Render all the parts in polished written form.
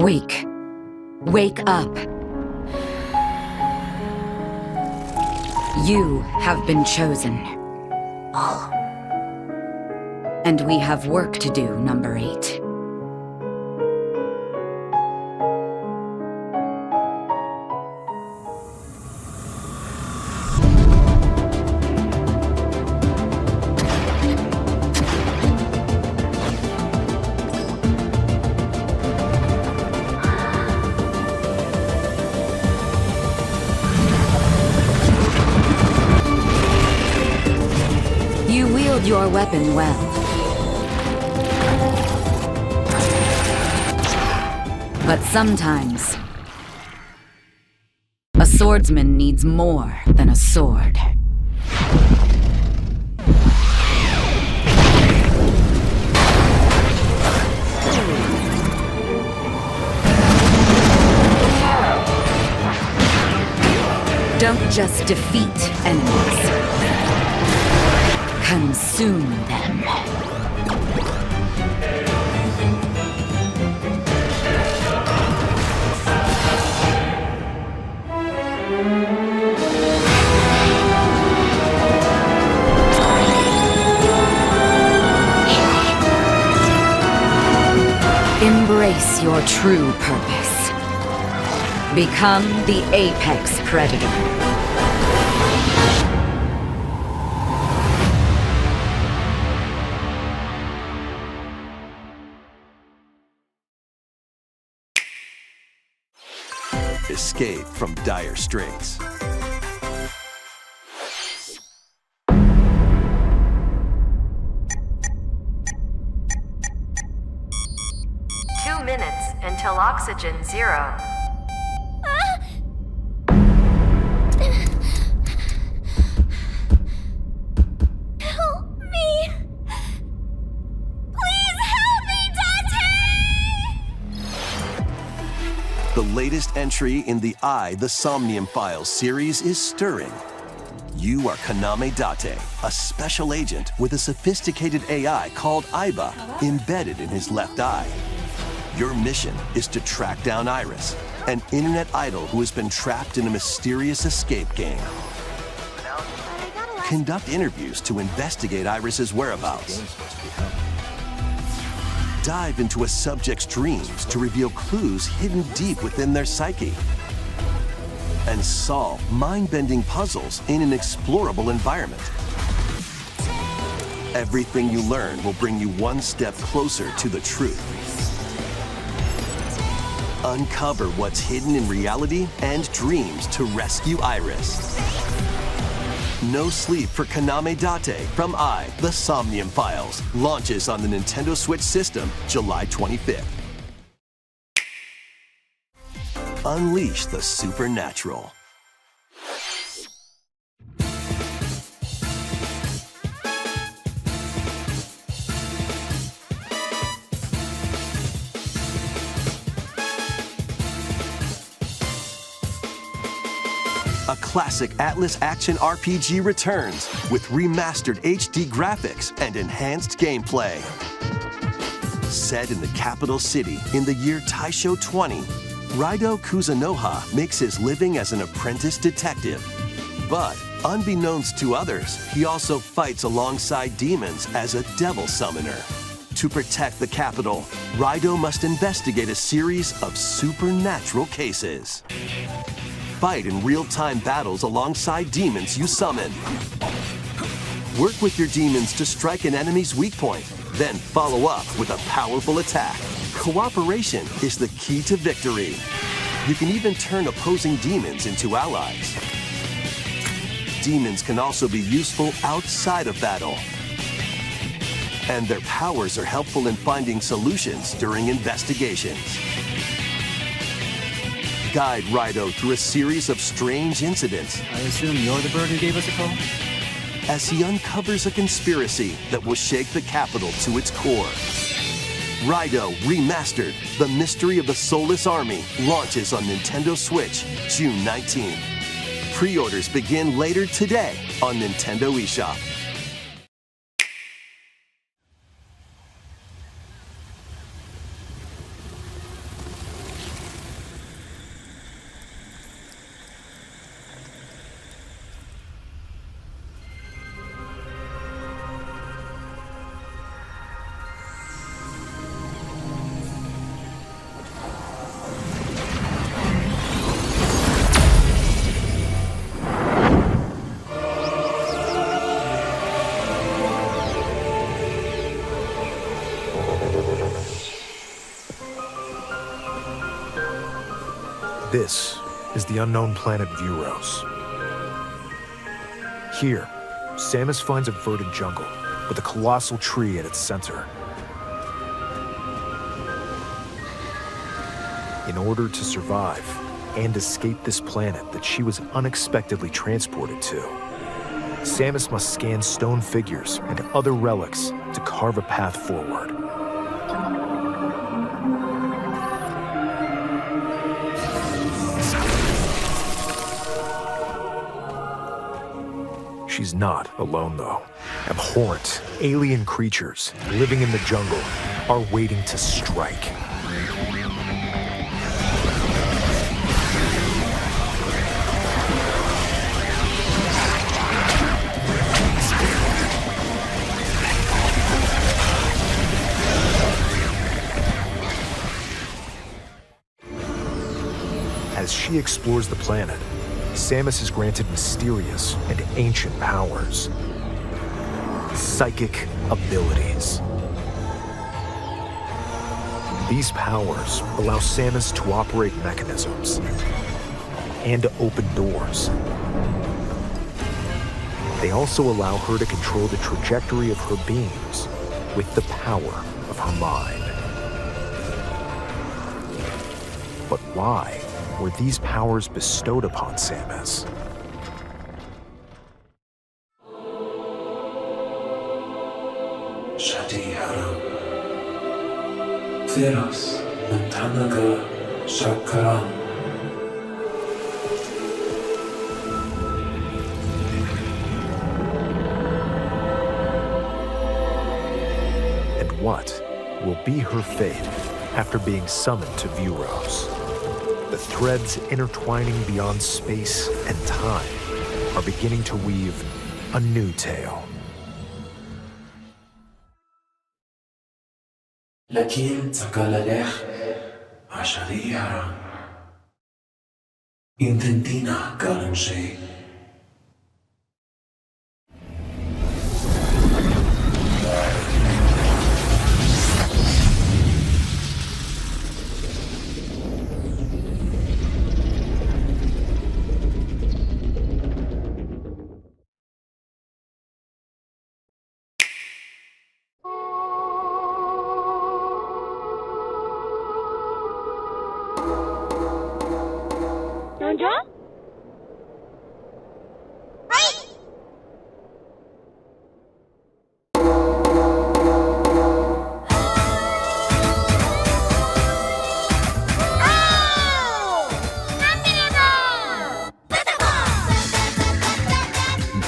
Wake. Wake up. You have been chosen. And we have work to do, number 8. Your weapon well. But sometimes, a swordsman needs more than a sword. Don't just defeat enemies. Consume them. Embrace your true purpose. Become the apex predator. Escape from dire straits. 2 minutes until oxygen 0. Help me! Please help me, Dante! The latest entry in the The Somnium Files series is stirring. You are Kaname Date, a special agent with a sophisticated AI called Aiba embedded in his left eye. Your mission is to track down Iris, an internet idol who has been trapped in a mysterious escape game. Conduct interviews to investigate Iris's whereabouts. Dive into a subject's dreams to reveal clues hidden deep within their psyche. And solve mind-bending puzzles in an explorable environment. Everything you learn will bring you one step closer to the truth. Uncover what's hidden in reality and dreams to rescue Iris. No Sleep for Kaname Date from The Somnium Files launches on the Nintendo Switch system July 25th. Unleash the supernatural. A classic Atlas action RPG returns with remastered HD graphics and enhanced gameplay. Set in the capital city in the year Taisho 20, Raidou Kuzunoha makes his living as an apprentice detective. But, unbeknownst to others, he also fights alongside demons as a devil summoner. To protect the capital, Raidou must investigate a series of supernatural cases. Fight in real-time battles alongside demons you summon. Work with your demons to strike an enemy's weak point, then follow up with a powerful attack. Cooperation is the key to victory. You can even turn opposing demons into allies. Demons can also be useful outside of battle. And their powers are helpful in finding solutions during investigations. Guide Raidou through a series of strange incidents. I assume you're the bird who gave us a call? As he uncovers a conspiracy that will shake the capital to its core. Raidou Remastered, The Mystery of the Soulless Army, launches on Nintendo Switch June 19th. Pre-orders begin later today on Nintendo eShop. This is the unknown planet Vuros. Here, Samus finds a verdant jungle with a colossal tree at its center. In order to survive and escape this planet that she was unexpectedly transported to, Samus must scan stone figures and other relics to carve a path forward. She's not alone, though. Abhorrent, alien creatures living in the jungle are waiting to strike. As she explores the planet, Samus is granted mysterious and ancient powers. Psychic abilities. These powers allow Samus to operate mechanisms and to open doors. They also allow her to control the trajectory of her beams with the power of her mind. But why were these powers bestowed upon Samus? And what will be her fate after being summoned to Vuros? The threads intertwining beyond space and time are beginning to weave a new tale. لكن تقالله عشريها intentina قالن شيء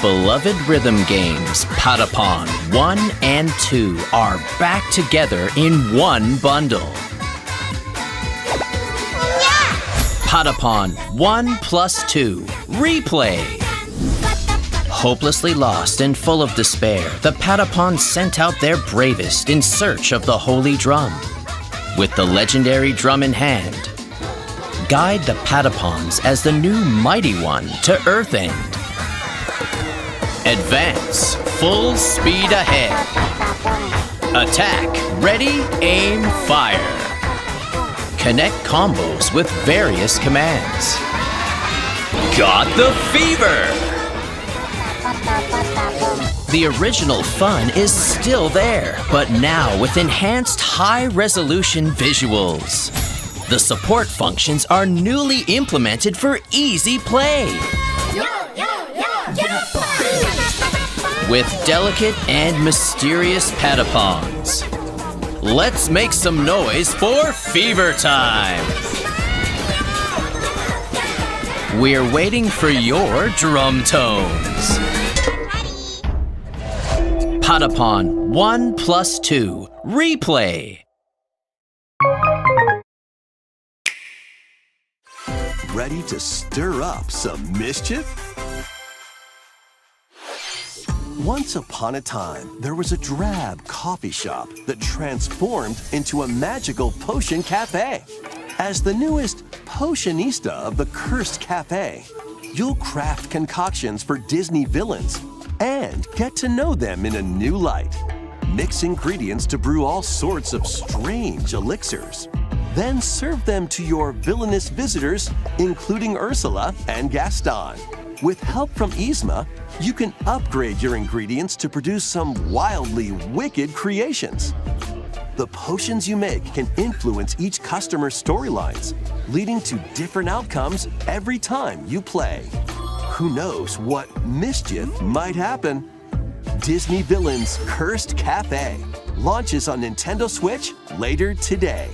Beloved rhythm games Patapon 1 and 2 are back together in one bundle. Patapon 1 plus 2 Replay. Hopelessly lost and full of despair, the Patapon sent out their bravest in search of the Holy Drum. With the legendary drum in hand, guide the Patapons as the new Mighty One to Earthend. Advance, full speed ahead. Attack, ready, aim, fire. Connect combos with various commands. Got the fever! The original fun is still there, but now with enhanced high-resolution visuals. The support functions are newly implemented for easy play. With delicate and mysterious Patapons. Let's make some noise for Fever Time! We're waiting for your drum tones. Patapon 1 plus 2 Replay. Ready to stir up some mischief? Once upon a time, there was a drab coffee shop that transformed into a magical potion cafe. As the newest potionista of the cursed cafe, you'll craft concoctions for Disney villains and get to know them in a new light. Mix ingredients to brew all sorts of strange elixirs. Then serve them to your villainous visitors, including Ursula and Gaston. With help from Yzma, you can upgrade your ingredients to produce some wildly wicked creations. The potions you make can influence each customer's storylines, leading to different outcomes every time you play. Who knows what mischief might happen? Disney Villains Cursed Cafe launches on Nintendo Switch later today.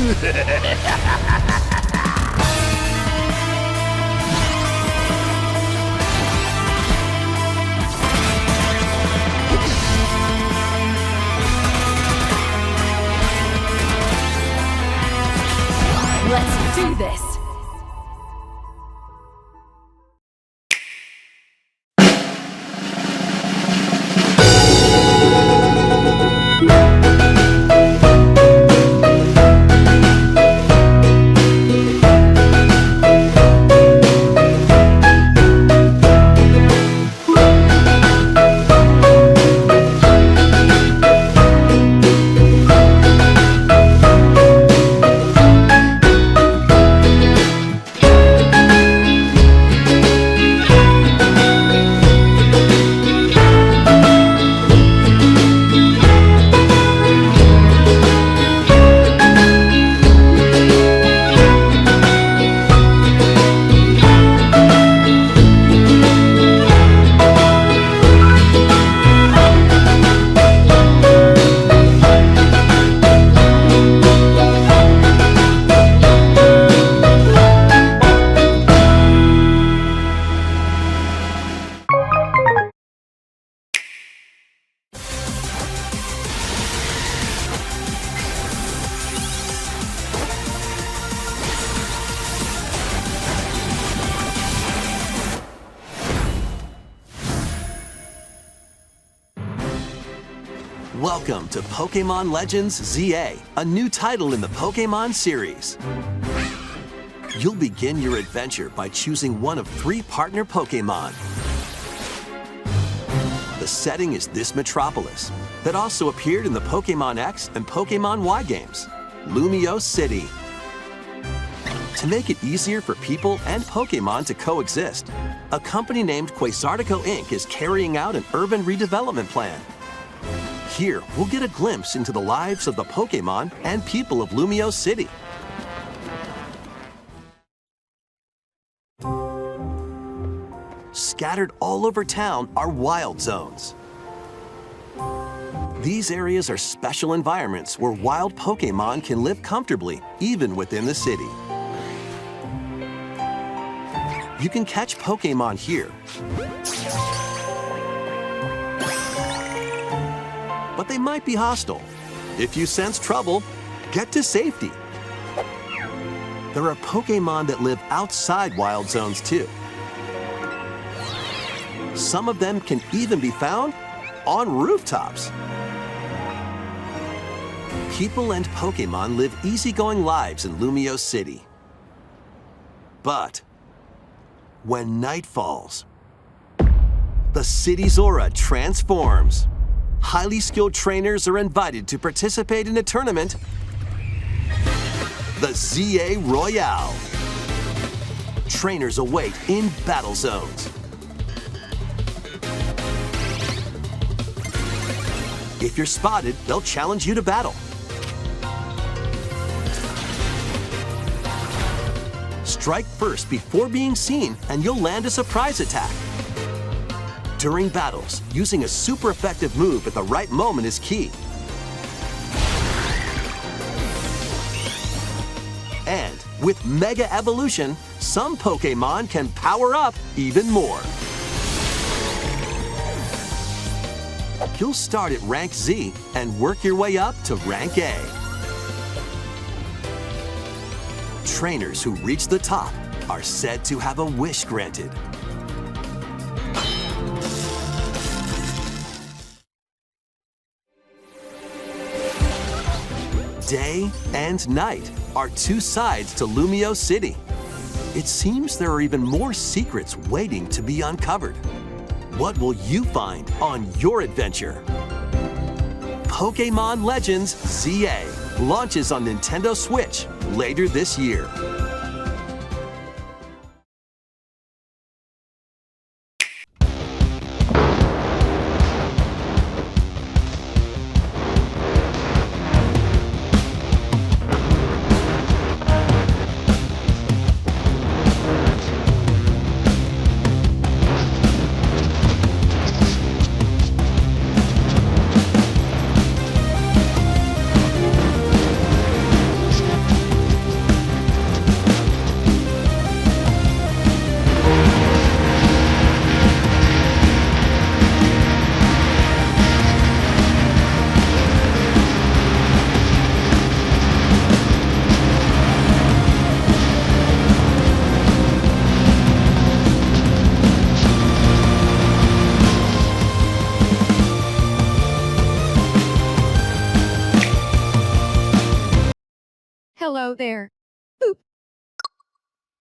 Let's do this! Welcome to Pokémon Legends ZA, a new title in the Pokémon series. You'll begin your adventure by choosing one of 3 partner Pokémon. The setting is this metropolis that also appeared in the Pokémon X and Pokémon Y games, Lumio City. To make it easier for people and Pokémon to coexist, a company named Quasartico Inc. is carrying out an urban redevelopment plan. Here, we'll get a glimpse into the lives of the Pokémon and people of Lumio City. Scattered all over town are wild zones. These areas are special environments where wild Pokémon can live comfortably, even within the city. You can catch Pokémon here, but they might be hostile. If you sense trouble, get to safety. There are Pokémon that live outside wild zones too. Some of them can even be found on rooftops. People and Pokémon live easygoing lives in Lumio City. But when night falls, the city's aura transforms. Highly skilled trainers are invited to participate in a tournament, the ZA Royale. Trainers await in battle zones. If you're spotted, they'll challenge you to battle. Strike first before being seen, and you'll land a surprise attack. During battles, using a super effective move at the right moment is key. And with Mega Evolution, some Pokémon can power up even more. You'll start at Rank Z and work your way up to Rank A. Trainers who reach the top are said to have a wish granted. Day and night are 2 sides to Lumio City. It seems there are even more secrets waiting to be uncovered. What will you find on your adventure? Pokémon Legends ZA launches on Nintendo Switch later this year. Hello there. Boop.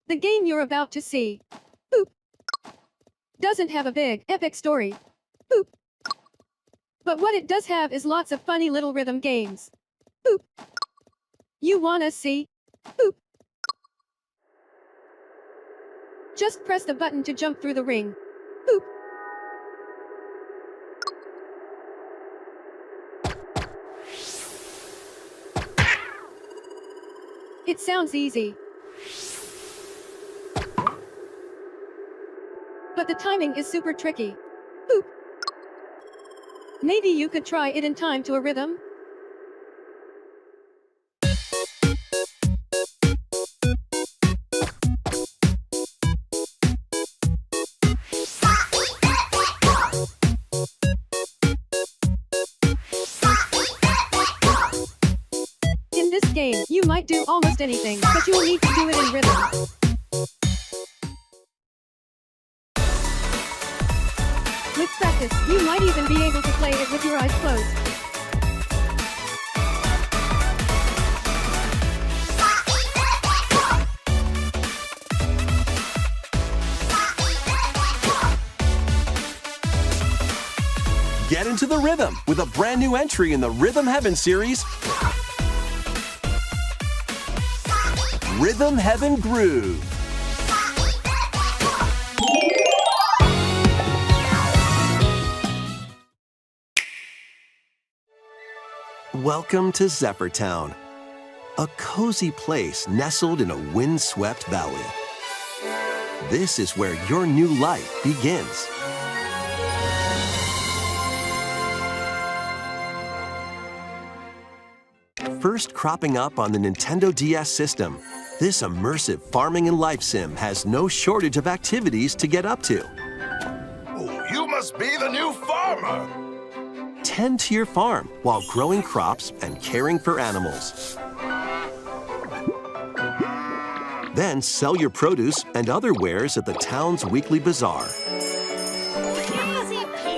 The game you're about to see. Boop. Doesn't have a big, epic story. Boop. But what it does have is lots of funny little rhythm games. Boop. You wanna see? Boop. Just press the button to jump through the ring. Boop. It sounds easy. But the timing is super tricky. Boop. Maybe you could try it in time to a rhythm? In this game, you might do almost anything, but you will need to do it in rhythm. With practice, you might even be able to play it with your eyes closed. Get into the rhythm with a brand new entry in the Rhythm Heaven series, Rhythm Heaven Groove. Welcome to Zephyr Town, a cozy place nestled in a windswept valley. This is where your new life begins. First cropping up on the Nintendo DS system, this immersive farming and life sim has no shortage of activities to get up to. Oh, you must be the new farmer! Tend to your farm while growing crops and caring for animals. Then sell your produce and other wares at the town's weekly bazaar.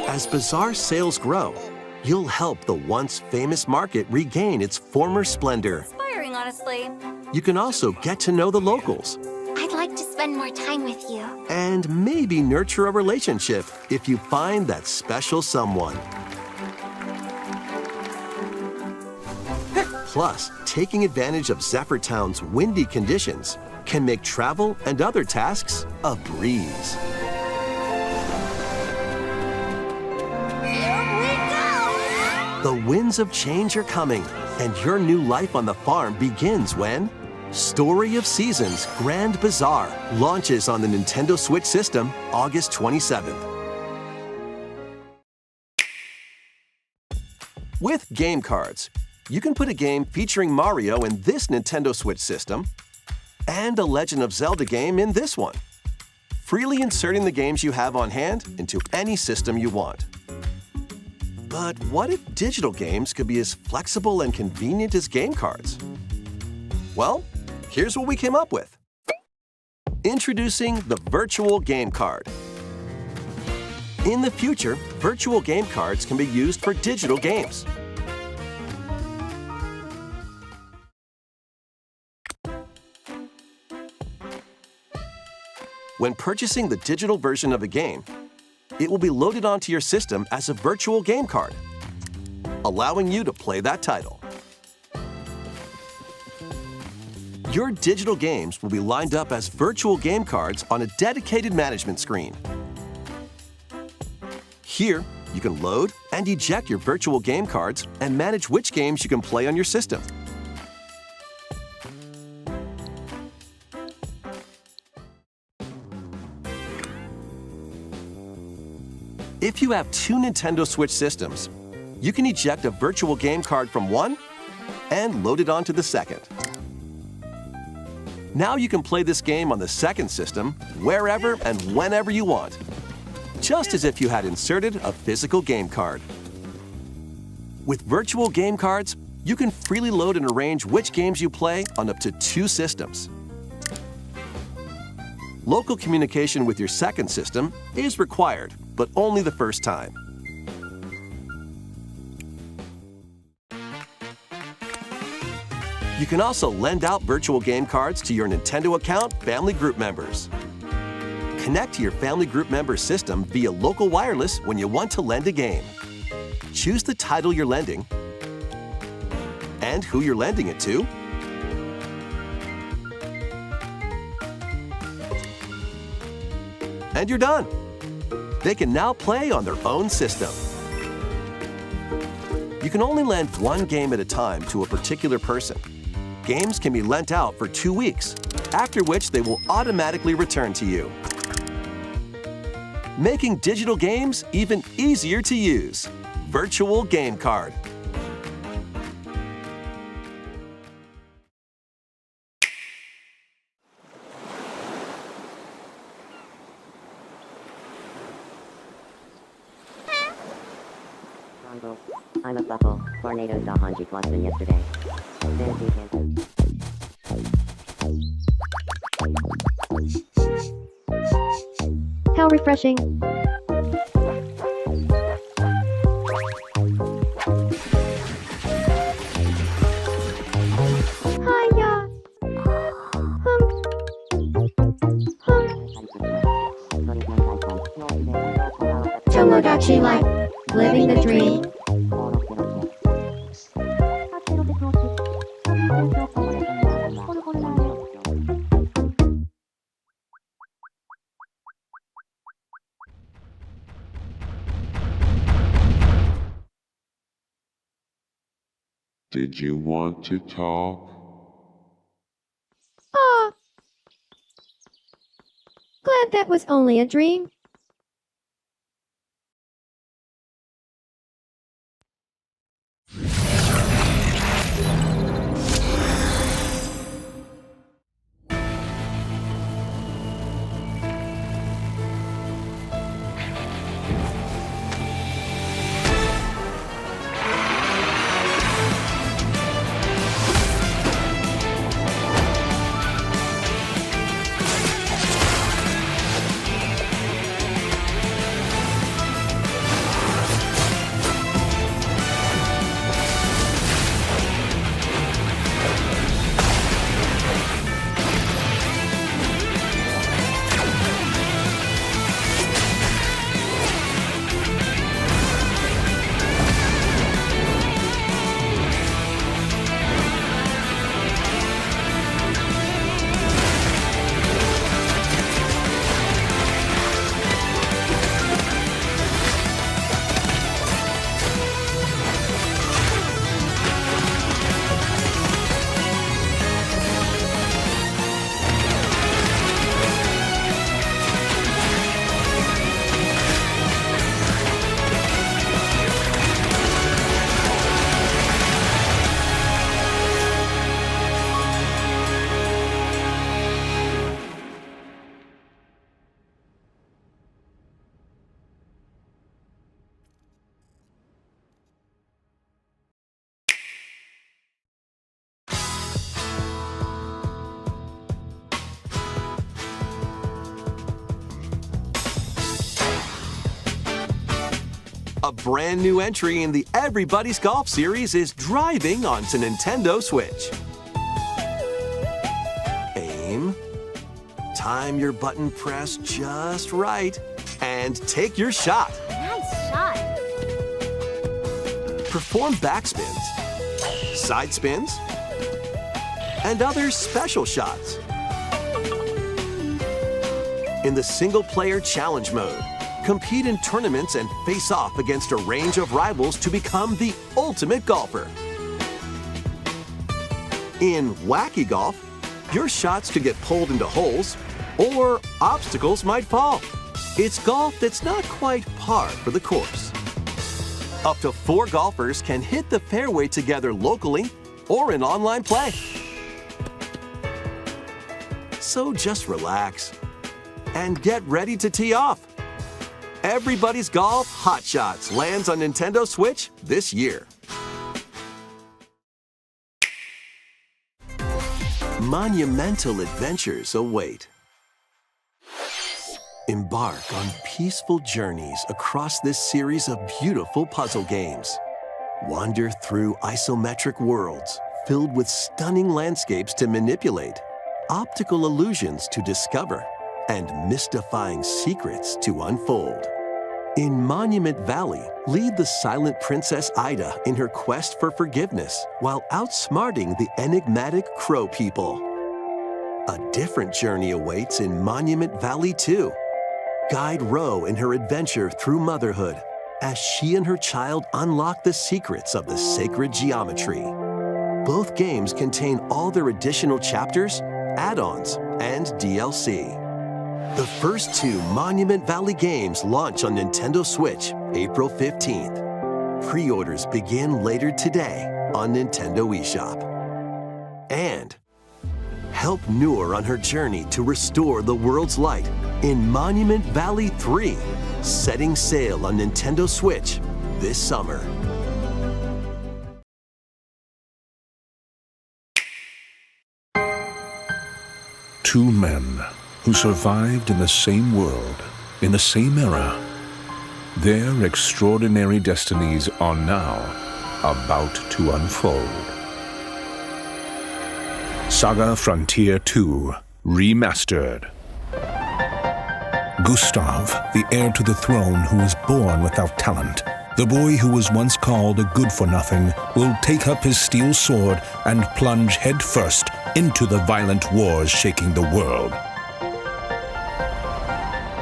As bazaar sales grow, you'll help the once famous market regain its former splendor. Inspiring, honestly. You can also get to know the locals. I'd like to spend more time with you. And maybe nurture a relationship if you find that special someone. Plus, taking advantage of Zephyr Town's windy conditions can make travel and other tasks a breeze. Here we go! The winds of change are coming, and your new life on the farm begins when Story of Seasons Grand Bazaar launches on the Nintendo Switch system August 27th. With game cards, you can put a game featuring Mario in this Nintendo Switch system and a Legend of Zelda game in this one, freely inserting the games you have on hand into any system you want. But what if digital games could be as flexible and convenient as game cards? Well, here's what we came up with. Introducing the Virtual Game Card. In the future, virtual game cards can be used for digital games. When purchasing the digital version of a game, it will be loaded onto your system as a virtual game card, allowing you to play that title. Your digital games will be lined up as virtual game cards on a dedicated management screen. Here, you can load and eject your virtual game cards and manage which games you can play on your system. If you have two Nintendo Switch systems, you can eject a virtual game card from one and load it onto the second. Now you can play this game on the second system wherever and whenever you want, just as if you had inserted a physical game card. With virtual game cards, you can freely load and arrange which games you play on up to two systems. Local communication with your second system is required, but only the first time. You can also lend out virtual game cards to your Nintendo account family group members. Connect to your family group member system via local wireless when you want to lend a game. Choose the title you're lending and who you're lending it to. And you're done. They can now play on their own system. You can only lend one game at a time to a particular person. Games can be lent out for 2 weeks, after which they will automatically return to you. Making digital games even easier to use. Virtual Game Card. I'm a buckle. Tornadoes Dahanji Plaza yesterday. How refreshing. Hiya. Tomodachi life. Living the dream. Did you want to talk? Ah. Glad that was only a dream. A brand new entry in the Everybody's Golf series is driving onto Nintendo Switch. Aim, time your button press just right, and take your shot. Nice shot. Perform backspins, side spins, and other special shots. In the single-player challenge mode, compete in tournaments and face off against a range of rivals to become the ultimate golfer. In Wacky Golf, your shots could get pulled into holes, or obstacles might fall. It's golf that's not quite par for the course. Up to 4 golfers can hit the fairway together locally or in online play. So just relax and get ready to tee off. Everybody's Golf Hot Shots lands on Nintendo Switch this year. Monumental adventures await. Embark on peaceful journeys across this series of beautiful puzzle games. Wander through isometric worlds filled with stunning landscapes to manipulate, optical illusions to discover, and mystifying secrets to unfold. In Monument Valley, lead the silent Princess Ida in her quest for forgiveness while outsmarting the enigmatic Crow people. A different journey awaits in Monument Valley 2. Guide Ro in her adventure through motherhood as she and her child unlock the secrets of the sacred geometry. Both games contain all their additional chapters, add-ons, and DLC. The first 2 Monument Valley games launch on Nintendo Switch April 15th. Pre-orders begin later today on Nintendo eShop. And help Noor on her journey to restore the world's light in Monument Valley 3, setting sail on Nintendo Switch this summer. Two men who survived in the same world, in the same era. Their extraordinary destinies are now about to unfold. SaGa Frontier 2 Remastered. Gustav, the heir to the throne who was born without talent, the boy who was once called a good-for-nothing, will take up his steel sword and plunge headfirst into the violent wars shaking the world.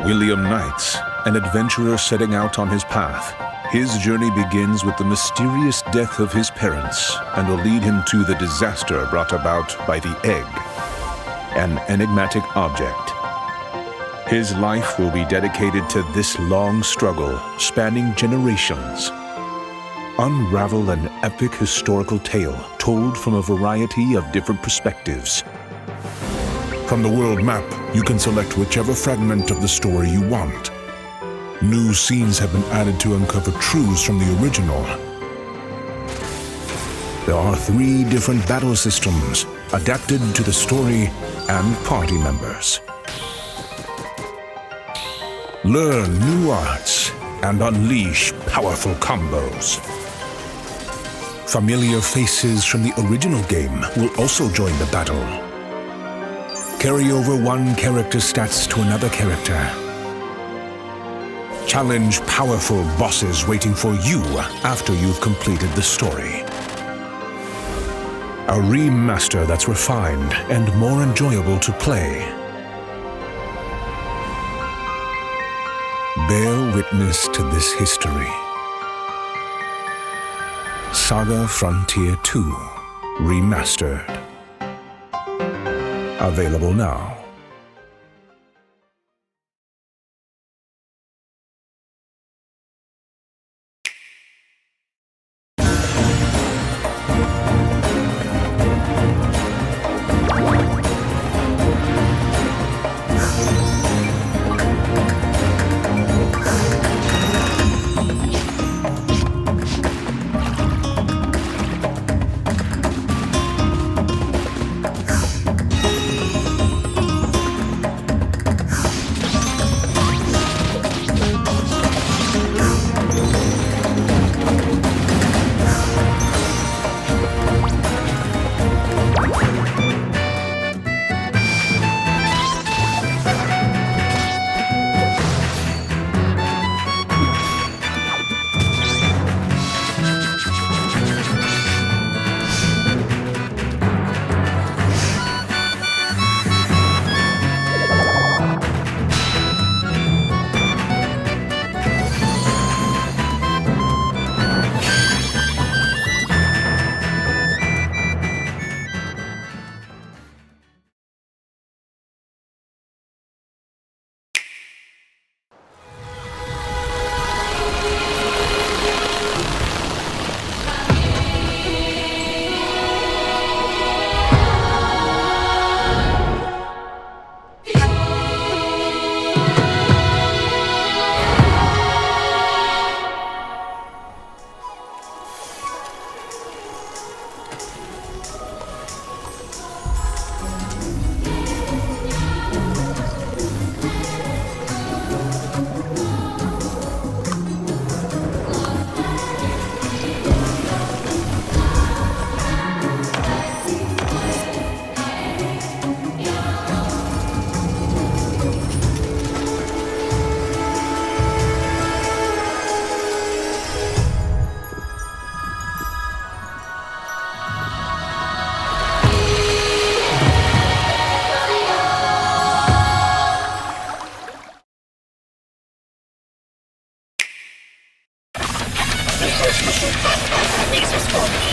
William Knights, an adventurer setting out on his path. His journey begins with the mysterious death of his parents and will lead him to the disaster brought about by the egg, an enigmatic object. His life will be dedicated to this long struggle spanning generations. Unravel an epic historical tale told from a variety of different perspectives. From the world map, you can select whichever fragment of the story you want. New scenes have been added to uncover truths from the original. There are 3 different battle systems adapted to the story and party members. Learn new arts and unleash powerful combos. Familiar faces from the original game will also join the battle. Carry over one character's stats to another character. Challenge powerful bosses waiting for you after you've completed the story. A remaster that's refined and more enjoyable to play. Bear witness to this history. SaGa Frontier 2 Remastered. Available now.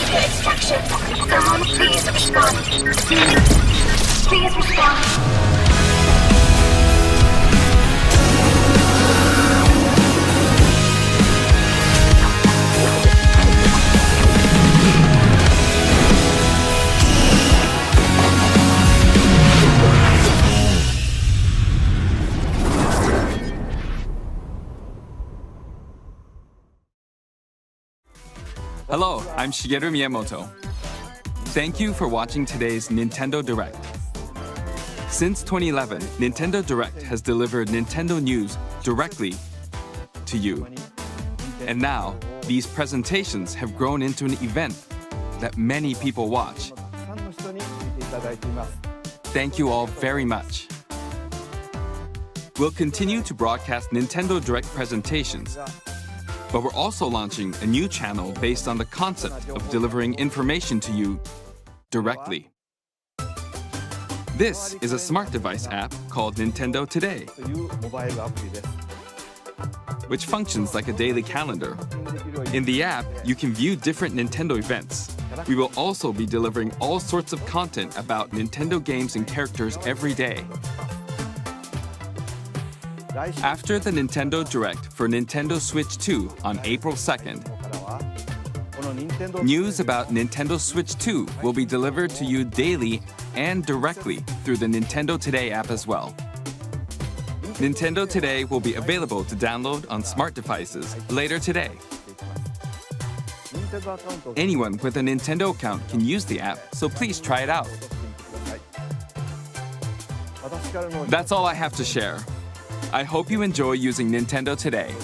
to extraction. Someone please respond. Please respond. Hello, I'm Shigeru Miyamoto. Thank you for watching today's Nintendo Direct. Since 2011, Nintendo Direct has delivered Nintendo news directly to you. And now, these presentations have grown into an event that many people watch. Thank you all very much. We'll continue to broadcast Nintendo Direct presentations, but we're also launching a new channel based on the concept of delivering information to you directly. This is a smart device app called Nintendo Today, which functions like a daily calendar. In the app, you can view different Nintendo events. We will also be delivering all sorts of content about Nintendo games and characters every day. After the Nintendo Direct for Nintendo Switch 2 on April 2nd, news about Nintendo Switch 2 will be delivered to you daily and directly through the Nintendo Today app as well. Nintendo Today will be available to download on smart devices later today. Anyone with a Nintendo account can use the app, so please try it out. That's all I have to share. I hope you enjoy using Nintendo Today.